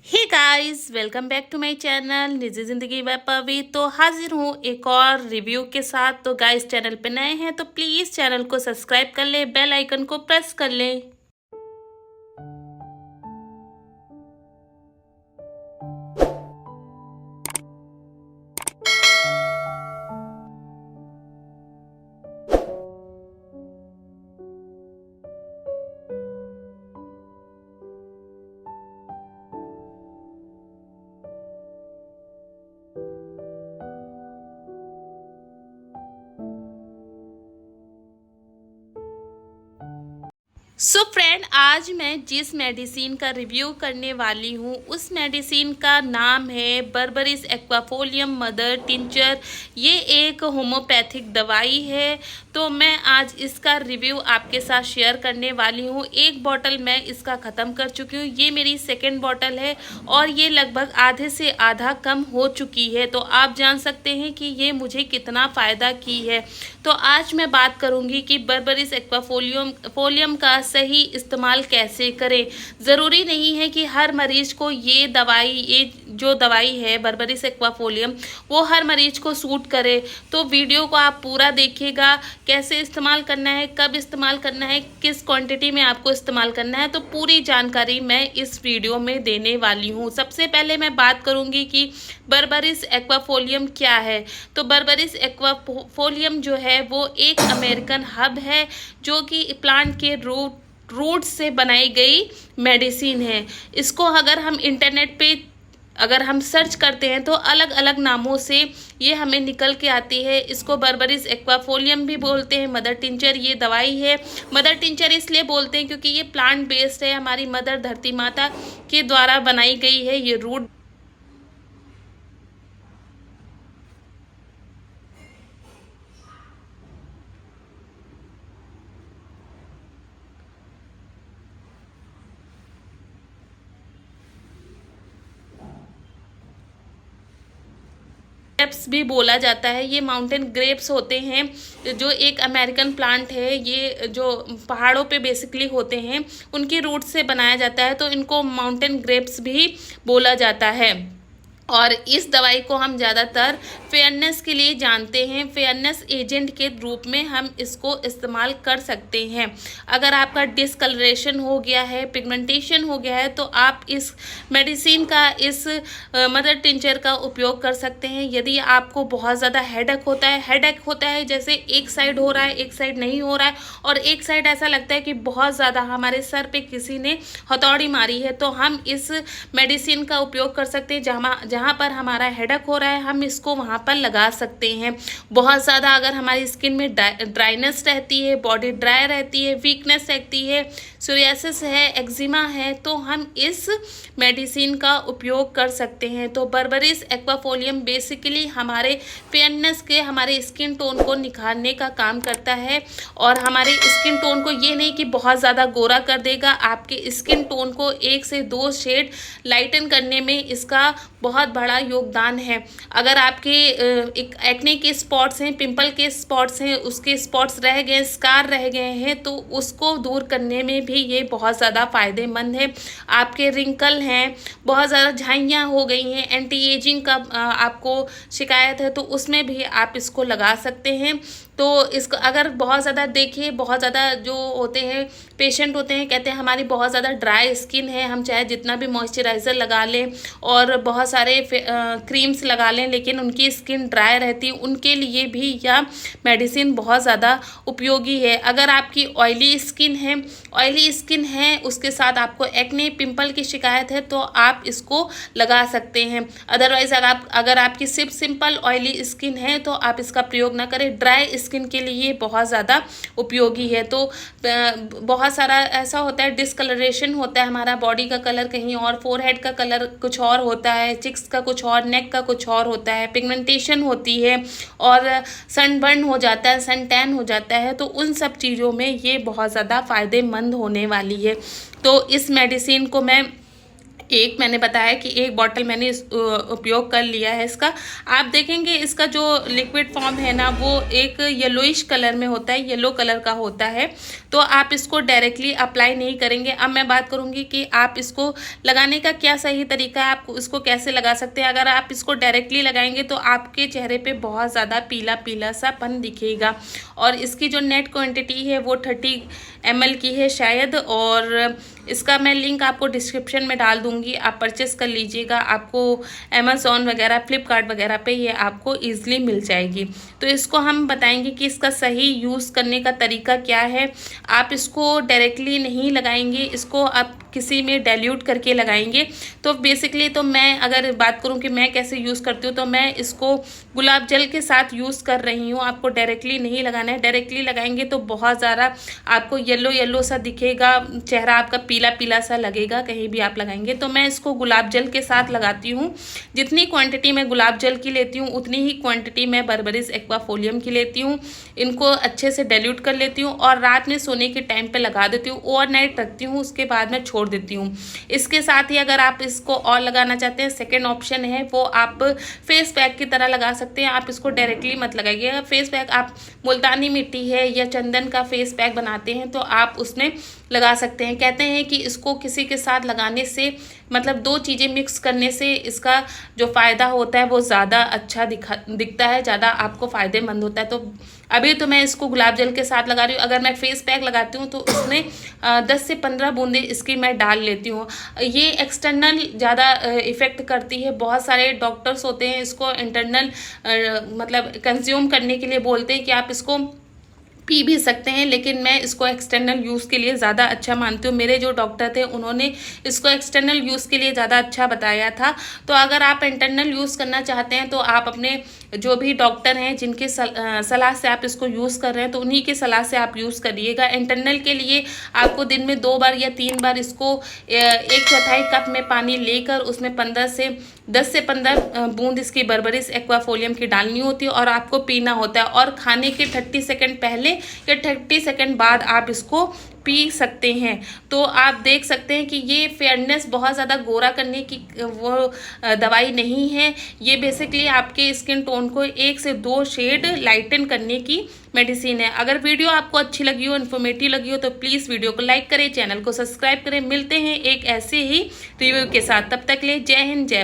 Hey guys, welcome back to my channel निजी जिंदगी bye पवी। तो हाजिर हूँ एक और रिव्यू के साथ। तो गाइस, चैनल पे नए हैं तो प्लीज़ चैनल को सब्सक्राइब कर ले, बेल आइकन को प्रेस कर ले। सो फ्रेंड, आज मैं जिस मेडिसिन का रिव्यू करने वाली हूँ उस मेडिसिन का नाम है बर्बरिस एक्वाफोलियम मदर टिंचर। ये एक होम्योपैथिक दवाई है। तो मैं आज इसका रिव्यू आपके साथ शेयर करने वाली हूँ। एक बॉटल मैं इसका ख़त्म कर चुकी हूँ, ये मेरी सेकेंड बॉटल है और ये लगभग आधे से आधा कम हो चुकी है। तो आप जान सकते हैं कि ये मुझे कितना फ़ायदा की है। तो आज मैं बात करूँगी कि बर्बरिस एक्वाफोलियम का सही इस्तेमाल कैसे करें। ज़रूरी नहीं है कि हर मरीज को ये जो दवाई है बर्बरिस एक्वाफोलियम वो हर मरीज को सूट करे। तो वीडियो को आप पूरा देखिएगा, कैसे इस्तेमाल करना है, कब इस्तेमाल करना है, किस क्वांटिटी में आपको इस्तेमाल करना है, तो पूरी जानकारी मैं इस वीडियो में देने वाली हूँ। सबसे पहले मैं बात करूँगी कि बर्बरिस एक्वाफोलियम क्या है। तो बर्बरिस एक्वाफोलियम जो है वो एक अमेरिकन हर्ब है जो कि प्लांट के रूट से बनाई गई मेडिसिन है। इसको अगर हम इंटरनेट पे अगर हम सर्च करते हैं तो अलग अलग नामों से ये हमें निकल के आती है। इसको बर्बरिस एक्वाफोलियम भी बोलते हैं, मदर टिंचर ये दवाई है। मदर टिंचर इसलिए बोलते हैं क्योंकि ये प्लांट बेस्ड है, हमारी मदर धरती माता के द्वारा बनाई गई है ये रूट। ग्रेप्स भी बोला जाता है। ये माउंटेन ग्रेप्स होते हैं जो एक अमेरिकन प्लांट है। ये जो पहाड़ों पे बेसिकली होते हैं उनकी रूट से बनाया जाता है, तो इनको माउंटेन ग्रेप्स भी बोला जाता है। और इस दवाई को हम ज़्यादातर फेयरनेस के लिए जानते हैं। फेयरनेस एजेंट के रूप में हम इसको इस्तेमाल कर सकते हैं। अगर आपका डिसकलरेशन हो गया है, पिगमेंटेशन हो गया है, तो आप इस मेडिसिन का इस मदर टिंचर का उपयोग कर सकते हैं। यदि आपको बहुत ज़्यादा हेडेक होता है जैसे एक साइड हो रहा है, एक साइड नहीं हो रहा है, और एक साइड ऐसा लगता है कि बहुत ज़्यादा हमारे सर पे किसी ने हथौड़ी मारी है, तो हम इस मेडिसिन का उपयोग कर सकते हैं। जहाँ पर हमारा हेडेक हो रहा है हम इसको वहाँ पर लगा सकते हैं। बहुत ज़्यादा अगर हमारी स्किन में ड्राइनेस रहती है, बॉडी ड्राई रहती है, वीकनेस रहती है, सोरियासिस है, एक्जिमा है, तो हम इस मेडिसिन का उपयोग कर सकते हैं। तो बर्बरिस एक्वाफोलियम बेसिकली हमारे फेयरनेस के, हमारे स्किन टोन को निखारने का काम करता है। और हमारे स्किन टोन को ये नहीं कि बहुत ज़्यादा गोरा कर देगा, आपके स्किन टोन को 1 से 2 शेड लाइटन करने में इसका बहुत बड़ा योगदान है। अगर आपके एक एक्ने के स्पॉट्स हैं, पिंपल के स्पॉट्स हैं, उसके स्पॉट्स रह गए, स्कार रह गए हैं, तो उसको दूर करने में भी ये बहुत ज़्यादा फ़ायदेमंद है। आपके रिंकल हैं, बहुत ज़्यादा झाइयाँ हो गई हैं, एंटी एजिंग का आपको शिकायत है, तो उसमें भी आप इसको लगा सकते हैं। तो इसको अगर बहुत ज़्यादा देखिए, बहुत ज़्यादा जो होते हैं पेशेंट होते हैं, कहते हैं हमारी बहुत ज़्यादा ड्राई स्किन है, हम चाहे जितना भी मॉइस्चराइज़र लगा लें और बहुत सारे क्रीम्स लगा लें लेकिन उनकी स्किन ड्राई रहती है, उनके लिए भी यह मेडिसिन बहुत ज़्यादा उपयोगी है। अगर आपकी ऑयली स्किन है उसके साथ आपको एक्ने पिंपल की शिकायत है तो आप इसको लगा सकते हैं। अदरवाइज़ अगर आपकी सिर्फ सिंपल ऑयली स्किन है तो आप इसका प्रयोग ना करें। ड्राई स्किन के लिए बहुत ज़्यादा उपयोगी है। तो बहुत सारा ऐसा होता है, डिसकलरेशन होता है, हमारा बॉडी का कलर कहीं और, फोरहेड का कलर कुछ और होता है, चिक्स का कुछ और, नेक का कुछ और होता है, पिगमेंटेशन होती है और सनबर्न हो जाता है, सन टैन हो जाता है, तो उन सब चीज़ों में ये बहुत ज़्यादा फ़ायदेमंद होने वाली है। तो इस मेडिसिन को मैं एक मैंने बताया कि एक बॉटल मैंने उपयोग कर लिया है इसका। आप देखेंगे इसका जो लिक्विड फॉर्म है ना वो एक येलोइश कलर में होता है, येलो कलर का होता है। तो आप इसको डायरेक्टली अप्लाई नहीं करेंगे। अब मैं बात करूंगी कि आप इसको लगाने का क्या सही तरीका है, आप इसको कैसे लगा सकते हैं। अगर आप इसको डायरेक्टली लगाएंगे तो आपके चेहरे पे बहुत ज़्यादा पीला पीला सा पन दिखेगा। और इसकी जो नेट क्वांटिटी है वो 30 ml की है शायद, और इसका मैं लिंक आपको डिस्क्रिप्शन में डाल दूंगी, आप परचेस कर लीजिएगा। आपको अमेज़ॉन वगैरह, फ्लिपकार्ट वगैरह पे ये आपको ईजिली मिल जाएगी। तो इसको हम बताएंगे कि इसका सही यूज़ करने का तरीका क्या है। आप इसको डायरेक्टली नहीं लगाएंगे, इसको आप किसी में डाइल्यूट करके लगाएंगे। तो बेसिकली तो मैं अगर बात करूं कि मैं कैसे यूज़ करती हूँ, तो मैं इसको गुलाब जल के साथ यूज़ कर रही हूँ। आपको डायरेक्टली नहीं लगाना है, डायरेक्टली लगाएंगे तो बहुत ज़्यादा आपको येलो येलो सा दिखेगा, चेहरा आपका पीला पीला सा लगेगा कहीं भी आप लगाएंगे। तो मैं इसको गुलाब जल के साथ लगाती हूँ। जितनी क्वांटिटी मैं गुलाब जल की लेती हूँ उतनी ही क्वांटिटी मैं बर्बरिस एक्वाफोलियम की लेती हूँ। इनको अच्छे से डाइल्यूट कर लेती हूँ और रात में सोने के टाइम पे लगा देती हूँ, ओवरनाइट रखती हूँ, उसके बाद मैं छोड़ देती हूँ। इसके साथ ही अगर आप इसको और लगाना चाहते हैं, सेकेंड ऑप्शन है वो आप फेस पैक की तरह लगा सकते हैं। आप इसको डायरेक्टली मत लगाइएगा। फेस पैक आप मुल्तानी मिट्टी है या चंदन का फेस पैक बनाते हैं तो आप उसमें लगा सकते हैं। कहते हैं कि इसको किसी के साथ लगाने से, मतलब दो चीज़ें मिक्स करने से इसका जो फ़ायदा होता है वो ज़्यादा अच्छा दिखता है, ज़्यादा आपको फ़ायदेमंद होता है। तो अभी तो मैं इसको गुलाब जल के साथ लगा रही हूँ। अगर मैं फेस पैक लगाती हूँ तो उसमें 10 से 15 बूंदें इसकी मैं डाल लेती हूँ। ये एक्सटर्नल ज़्यादा इफ़ेक्ट करती है। बहुत सारे डॉक्टर्स होते हैं इसको इंटरनल मतलब कंज्यूम करने के लिए बोलते हैं कि आप इसको पी भी सकते हैं, लेकिन मैं इसको एक्सटर्नल यूज़ के लिए ज़्यादा अच्छा मानती हूँ। मेरे जो डॉक्टर थे उन्होंने इसको एक्सटर्नल यूज़ के लिए ज़्यादा अच्छा बताया था। तो अगर आप इंटरनल यूज़ करना चाहते हैं तो आप अपने जो भी डॉक्टर हैं जिनके सलाह से आप इसको यूज़ कर रहे हैं तो उन्हीं की सलाह से आप यूज़ करिएगा। इंटरनल के लिए आपको दिन में 2 बार या 3 बार इसको 1/4 कप में पानी लेकर उसमें 10 से 15 बूंद इसकी बर्बरिस एक्वाफोलियम की डालनी होती है और आपको पीना होता है। और खाने के 30 सेकंड पहले या 30 सेकंड बाद आप इसको पी सकते हैं। तो आप देख सकते हैं कि ये फेयरनेस बहुत ज़्यादा गोरा करने की वो दवाई नहीं है। ये बेसिकली आपके स्किन टोन को 1 से 2 शेड लाइटन करने की मेडिसिन है। अगर वीडियो आपको अच्छी लगी हो, इन्फॉर्मेटिव लगी हो तो प्लीज़ वीडियो को लाइक करें, चैनल को सब्सक्राइब करें। मिलते हैं एक ऐसे ही रिव्यू के साथ, तब तक के लिए जय हिंद, जय।